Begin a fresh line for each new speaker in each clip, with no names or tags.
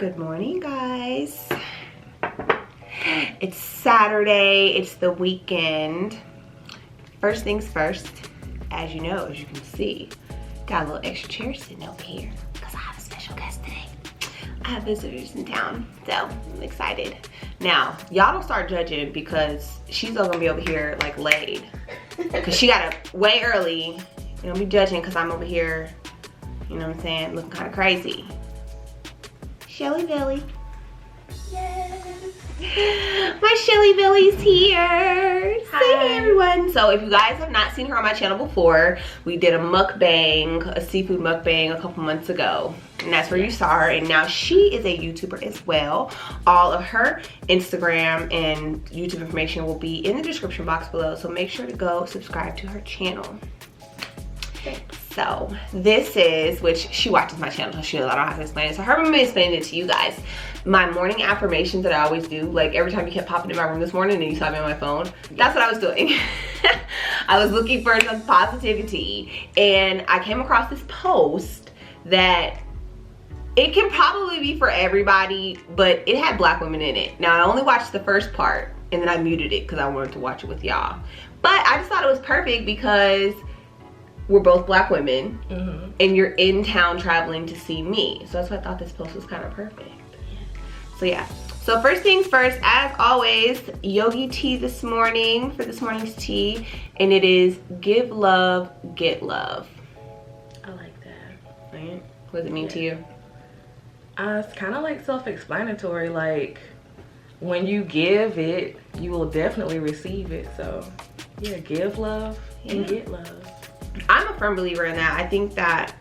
Good morning, guys. It's Saturday, it's the weekend. First things first, as you know, as you can see, got a little extra chair sitting over here because I have a special guest today. I have visitors in town, so I'm excited. Now, y'all don't start judging because she's all gonna be over here like laid. Because she got up way early. You don't be judging because I'm over here, you know what I'm saying, looking kind of crazy. Shelly Billy. Yes. My Shelly Billy's here.
Hi.
Say hey, everyone. So if you guys have not seen her on my channel before, we did a mukbang, a seafood mukbang a couple months ago. And that's where you saw her. And now she is a YouTuber as well. All of her Instagram and YouTube information will be in the description box below. So make sure to go subscribe to her channel. So this is, which she watches my channel, so she knows I don't have to explain it. So her mom explained it to you guys. My morning affirmations that I always do, like every time you kept popping in my room this morning and you saw me on my phone, that's what I was doing. I was looking for some positivity and I came across this post that it can probably be for everybody, but it had black women in it. Now I only watched the first part and then I muted it because I wanted to watch it with y'all. But I just thought it was perfect because we're both black women, and you're in town traveling to see me. So that's why I thought this post was kind of perfect. So yeah. So first things first, as always, yogi tea this morning for this morning's tea, and it is give love, get love.
I like that.
Right? What does it mean to you?
It's kind of like self-explanatory. Like when you give it, you will definitely receive it. So yeah, give love and get love.
I'm a firm believer in that. I think that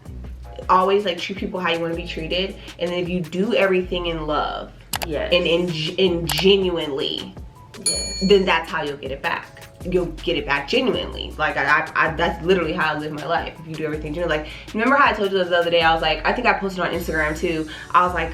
always like treat people how you want to be treated, and then if you do everything in love, and genuinely, then that's how you'll get it back. You'll get it back genuinely. Like I that's literally how I live my life. If you do everything genuinely. Like, remember how I told you this the other day? I was like, I think I posted on Instagram too. I was like,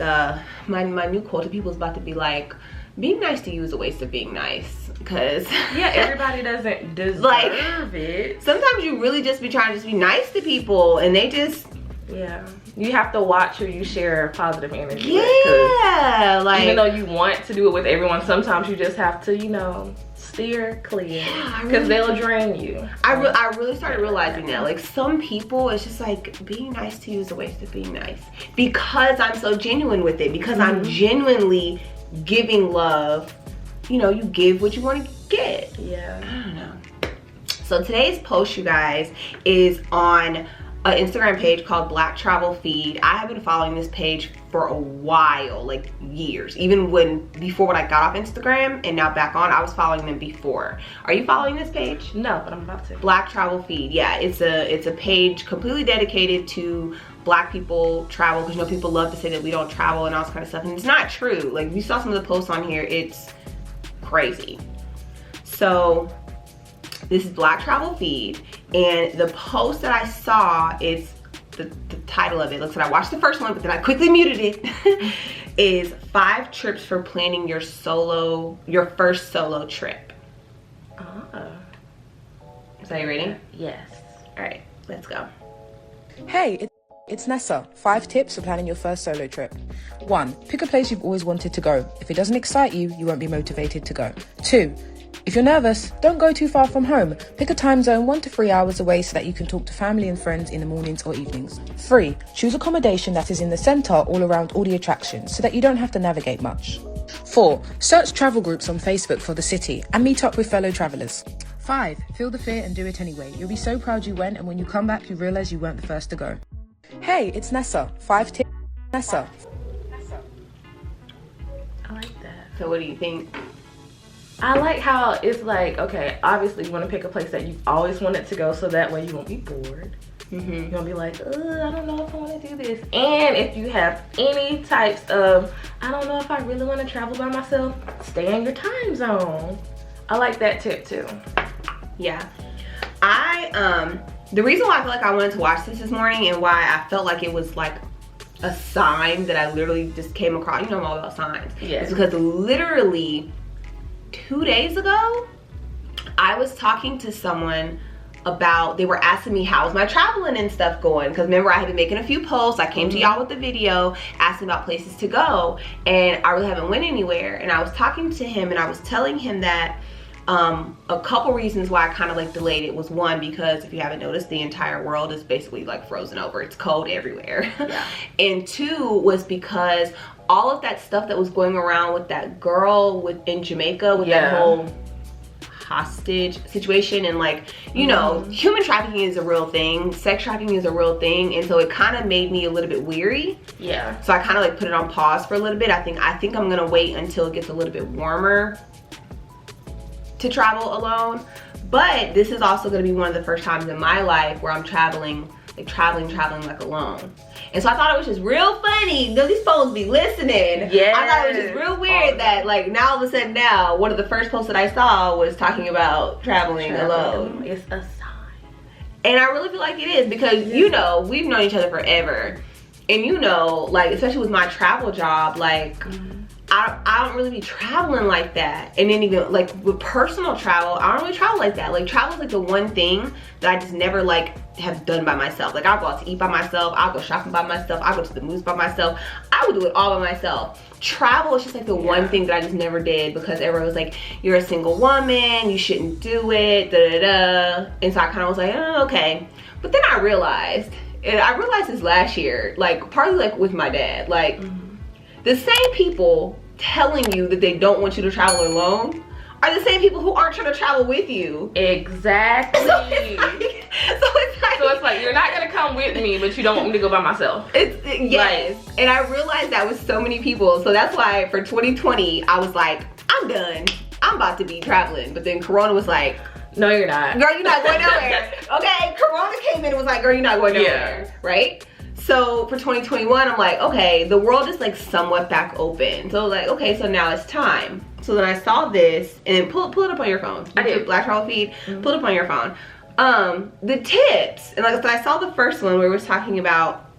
my new quote to people is about to be like, being nice to you is a waste of being nice. Because
yeah, everybody doesn't deserve like, it.
Sometimes you really just be trying to just be nice to people and they just,
yeah, you have to watch who you share positive energy
with, like,
even though you want to do it with everyone, sometimes you just have to, you know, steer clear because they'll drain you.
I really started realizing that, like, some people, it's just like being nice to you is a waste of being nice because I'm so genuine with it, because I'm genuinely giving love. You know, you give what you want to get.
Yeah.
I don't know. So today's post, you guys, is on an Instagram page called Black Travel Feed. I have been following this page for a while, like years. Even before when I got off Instagram and now back on, I was following them before. Are you following this page?
No, but I'm about to.
Black Travel Feed. Yeah, it's a page completely dedicated to black people travel, because you know people love to say that we don't travel and all this kind of stuff, and it's not true. Like, if you saw some of the posts on here, it's crazy. So this is Black Travel Feed, and the post that I saw is the title of it. Looks like I watched the first one, but then I quickly muted it. Is 5 trips for planning your first solo trip. So you ready?
Yes.
All right, let's go.
Hey, it's Nessa. 5 tips for planning your first solo trip. 1. Pick a place you've always wanted to go. If it doesn't excite you, you won't be motivated to go. 2. If you're nervous, don't go too far from home. Pick a time zone 1 to 3 hours away so that you can talk to family and friends in the mornings or evenings. 3. Choose accommodation that is in the centre all around all the attractions so that you don't have to navigate much. 4. Search travel groups on Facebook for the city and meet up with fellow travellers. 5. Feel the fear and do it anyway. You'll be so proud you went, and when you come back, you realise you weren't the first to go. Hey, it's Nessa. 5 tips. Nessa.
I like that.
So what do you think?
I like how it's like, okay, obviously you want to pick a place that you've always wanted to go so that way you won't be bored. You won't be like, I don't know if I want to do this. And if you have any types of, I don't know if I really want to travel by myself, stay in your time zone. I like that tip too.
Yeah. The reason why I feel like I wanted to watch this morning and why I felt like it was like a sign that I literally just came across, you know I'm all about signs.
Yeah.
It's because literally 2 days ago, I was talking to someone about, they were asking me how's my traveling and stuff going, because remember I had been making a few posts. I came to y'all with the video asking about places to go, and I really haven't went anywhere. And I was talking to him and I was telling him that a couple reasons why I kind of like delayed it was, one, because if you haven't noticed, the entire world is basically like frozen over. It's cold everywhere. Yeah. And two was because all of that stuff that was going around with that girl in Jamaica with that whole hostage situation, and like, you know, human trafficking is a real thing, sex trafficking is a real thing, and so it kind of made me a little bit weary. Yeah. So I kind of like put it on pause for a little bit. I think I'm gonna wait until it gets a little bit warmer to travel alone. But this is also going to be one of the first times in my life where I'm traveling like alone. And so I thought it was just real funny. These folks be listening. Yeah. I thought it was just real weird that like now all of a sudden now one of the first posts that I saw was talking about traveling alone.
It's a sign.
And I really feel like it is, because you know, we've known each other forever. And you know, like especially with my travel job, like I don't really be traveling like that. And then even like with personal travel, I don't really travel like that. Like travel is like the one thing that I just never like have done by myself. Like I'll go out to eat by myself, I'll go shopping by myself, I'll go to the movies by myself. I would do it all by myself. Travel is just like the one thing that I just never did, because everyone was like, you're a single woman, you shouldn't do it, And so I kind of was like, oh, okay. But then I realized this last year, like partly like with my dad, like the same people telling you that they don't want you to travel alone are the same people who aren't trying to travel with you.
Exactly. So it's like you're not gonna come with me, but you don't want me to go by myself.
Yes. Like, and I realized that with so many people. So that's why for 2020, I was like, I'm done. I'm about to be traveling. But then Corona was like,
no, you're not.
Girl, you're not going nowhere. Okay, Corona came in and was like, girl, you're not going nowhere. Right? So for 2021, I'm like, okay, the world is like somewhat back open. So like, okay, so now it's time. So then I saw this, and then pull it up on your phone. I did. Black Travel feed, pull it up on your phone. The tips, and like I saw the first one where it was talking about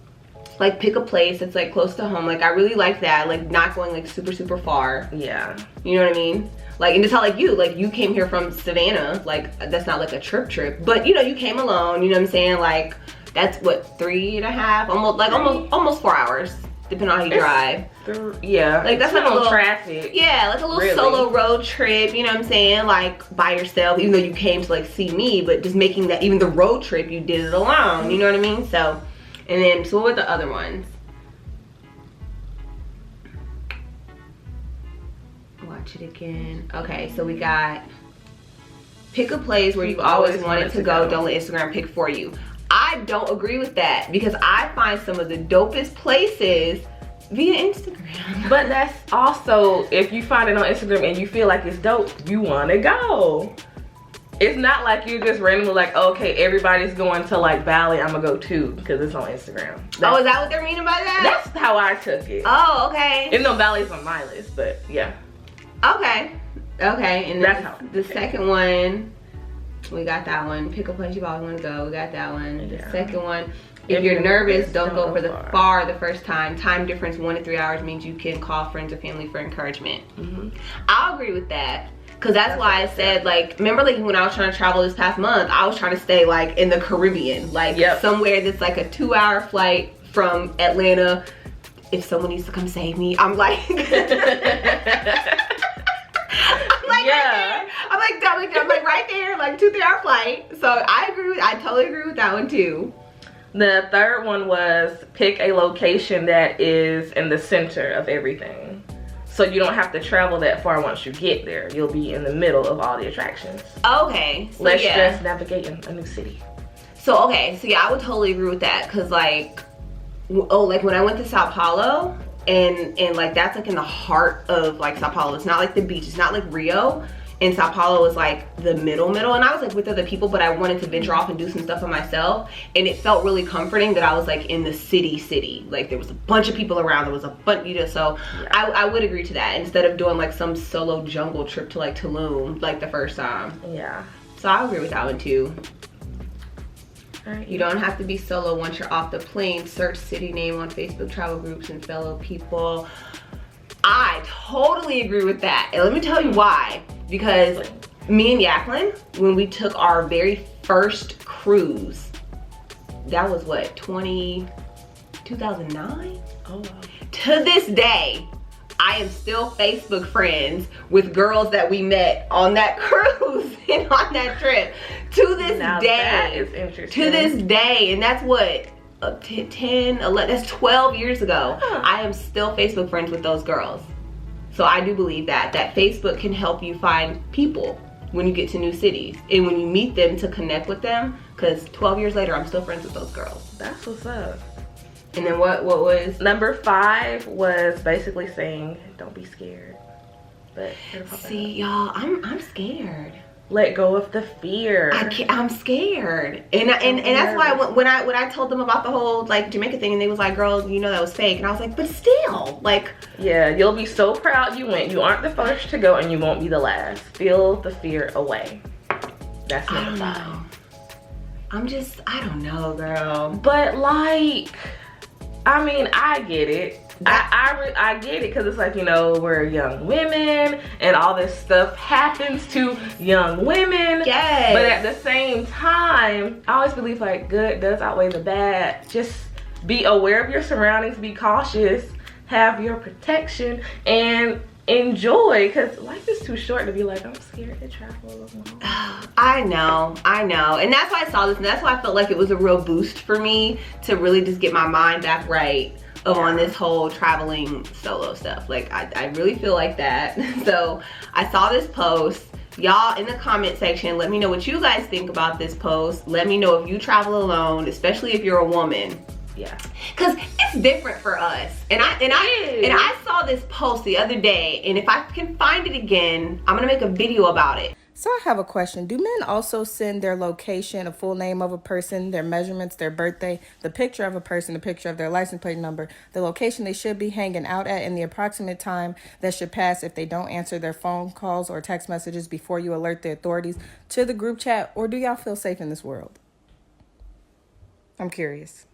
like pick a place that's like close to home. Like I really like that, like not going like super far. Yeah. You know what I mean? Like, and to tell like you came here from Savannah, like that's not like a trip, but you know, you came alone, you know what I'm saying? Like that's what, 3.5, almost 4 hours, depending on how you drive.
Yeah.
Like that's like a little
traffic.
Yeah, like a little solo road trip, you know what I'm saying? Like by yourself, even though you came to like see me, but just making that, even the road trip, you did it alone, you know what I mean? So, and then, so what were the other ones? Watch it again. Okay, so we got pick a place where you've always wanted to go. Don't let Instagram pick for you. I don't agree with that, because I find some of the dopest places via Instagram.
But that's also, if you find it on Instagram and you feel like it's dope, you want to go. It's not like you're just randomly like, okay, everybody's going to like Bali, I'm gonna go too, because it's on Instagram.
Is that what they're meaning by that?
That's how I took it.
Oh, okay.
Even though Bali's on my list, but yeah.
Okay, and that's how the second one, we got that one. Pick a place you always want to go. We got that one. The second one, if you're nervous, don't go for the far the first time. Time difference 1 to 3 hours means you can call friends or family for encouragement. I'll agree with that, because that's why I said, like, remember like when I was trying to travel this past month, I was trying to stay like in the Caribbean, like somewhere that's like a 2-hour flight from Atlanta. If someone needs to come save me, I'm like I'm like right there, like 2-3 hour flight. So I totally agree with that one too.
The third one was pick a location that is in the center of everything. So you don't have to travel that far once you get there. You'll be in the middle of all the attractions.
Okay. So
less stress navigating a new city.
So okay, so yeah, I would totally agree with that, because like, like when I went to Sao Paulo, and like that's like in the heart of like Sao Paulo. It's not like the beach, it's not like Rio. And Sao Paulo was like the middle, and I was like with other people, but I wanted to venture off and do some stuff for myself. And it felt really comforting that I was like in the city. Like there was a bunch of people around, there was a bunch, you know, so I would agree to that, instead of doing like some solo jungle trip to like Tulum like the first time. Yeah. So I agree with that one too. You don't have to be solo once you're off the plane. Search city name on Facebook travel groups and fellow people. I totally agree with that. And let me tell you why. Because me and Jacqueline, when we took our very first cruise, that was what, 2009?
Oh, wow.
To this day, I am still Facebook friends with girls that we met on that cruise and on that trip. To this
Now
day.
that is interesting.
To this day. And that's what, 10, 11, that's 12 years ago.
Huh.
I am still Facebook friends with those girls. So I do believe that Facebook can help you find people when you get to new cities. And when you meet them, to connect with them. Because 12 years later, I'm still friends with those girls.
That's what's up.
And then what was?
Number 5 was basically saying, don't be scared. But
See, y'all, I'm scared.
let go of the fear.
I'm scared, and that's why when I told them about the whole like Jamaica thing, and they was like, "Girl, you know that was fake," and I was like, "But still, like."
Yeah, you'll be so proud you went. You aren't the first to go, and you won't be the last. Feel the fear away. That's number 5.
I don't know, girl.
But like, I mean, I get it. I get it, because it's like, you know, we're young women and all this stuff happens to young women.
Yes.
But at the same time, I always believe like good does outweigh the bad. Just be aware of your surroundings, be cautious, have your protection, and enjoy, because life is too short to be like, I'm scared to travel alone.
I know, and that's why I saw this, and that's why I felt like it was a real boost for me to really just get my mind back right on this whole traveling solo stuff. Like I really feel like that. So I saw this post. Y'all in the comment section, let me know what you guys think about this post. Let me know if you travel alone, especially if you're a woman.
Yeah,
because it's different for us. And I saw this post the other day, and if I can find it again, I'm gonna make a video about it.
So I have a question. Do men also send their location, a full name of a person, their measurements, their birthday, the picture of a person, the picture of their license plate number, the location they should be hanging out at, and the approximate time that should pass if they don't answer their phone calls or text messages before you alert the authorities to the group chat? Or do y'all feel safe in this world? I'm curious.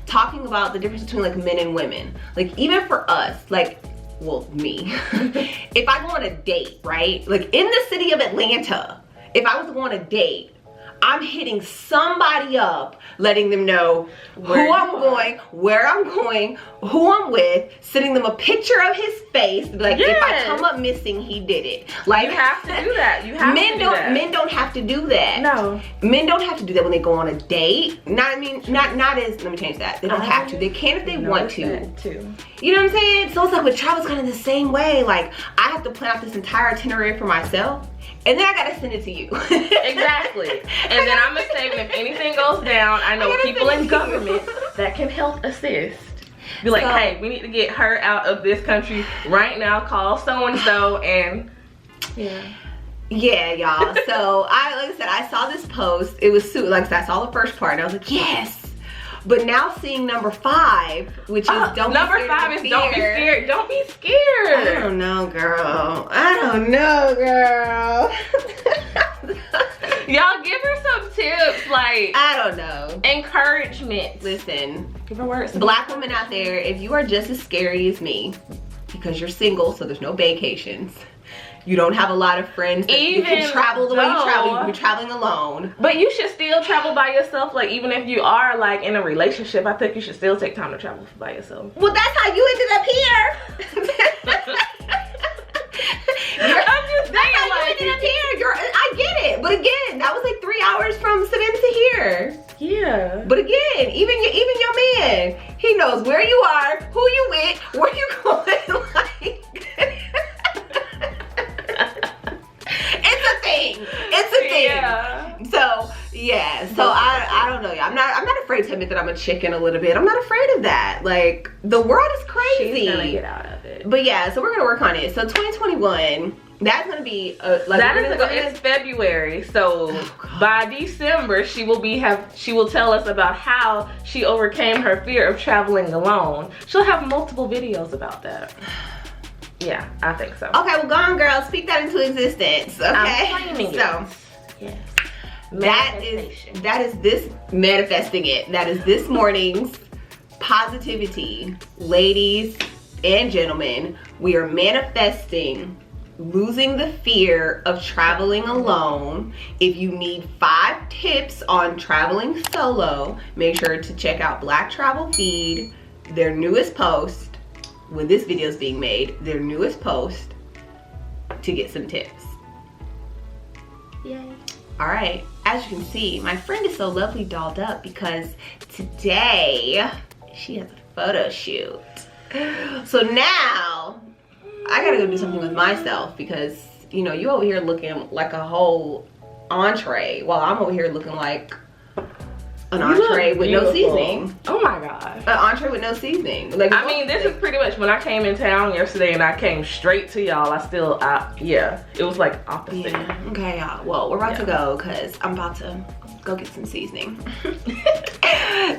Talking about the difference between like men and women. Like even for us, like, well, me, if I go on a date, right? Like in the city of Atlanta, if I was to go on a date, I'm hitting somebody up, letting them know who I'm going, where I'm going, who I'm with, sending them a picture of his face. Like, yes. If I come up missing, he did it. Like,
you have to do that. You have to do that.
Men don't have to do that.
No.
Men don't have to do that when they go on a date. Not as, let me change that. They don't have to. They can if they want to.
Too.
You know what I'm saying? So it's like with travel's kind of the same way. Like, I have to plan out this entire itinerary for myself, and then I gotta send it to you.
Exactly. And then I'm gonna say, if anything goes down, I know people in government that can help assist. Be like, hey, we need to get her out of this country right now. Call so-and-so, and yeah, y'all. So like I said, I saw this post. It was like I said, I saw the first part, and I was like, yes. But now seeing number 5, which is don't be scared. Don't be scared.
I don't know, girl.
Y'all give her some tips, like,
I don't know.
Encouragement.
Listen,
give her words.
Black women out there, if you are just as scary as me, because you're single, so there's no vacations. You don't have a lot of friends that you can travel the way you travel. You can be traveling alone.
But you should still travel by yourself. Like, even if you are like in a relationship, I think you should still take time to travel by yourself.
Well, that's how you ended up here. I'm just saying, like, you ended up here. I get it. But again, that was like 3 hours from Savannah to here.
Yeah.
But again, even your man, he knows where you are, who you with, where you going. Like, it's a thing.
Yeah.
So yeah. So I don't know. I'm not afraid to admit that I'm a chicken a little bit. I'm not afraid of that. Like, the world is crazy.
She's gonna get out of it.
But yeah, so we're gonna work on it. So 2021, that's gonna be like
it's February. So by December, she will tell us about how she overcame her fear of traveling alone. She'll have multiple videos about that. Yeah, I think so.
Okay, well, go on, girl. Speak that into existence. Okay.
I'm claiming
so,
yes.
That is this manifesting it. That is this morning's positivity, ladies and gentlemen. We are manifesting losing the fear of traveling alone. If you need 5 tips on traveling solo, make sure to check out Black Travel Feed, their newest post, when this video is being made, their newest post, to get some tips.
Yay.
All right, as you can see, my friend is so lovely dolled up because today she has a photo shoot. So now I gotta go do something with myself because, you know, you over here looking like a whole entree while I'm over here looking like an entree with no seasoning.
Oh my God.
An entree with no seasoning. Like,
I mean, this is pretty much when I came in town yesterday and I came straight to y'all. Yeah, it was like opposite.
Yeah. Okay, y'all. Well, we're about to go because I'm about to go get some seasoning.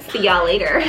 See y'all later.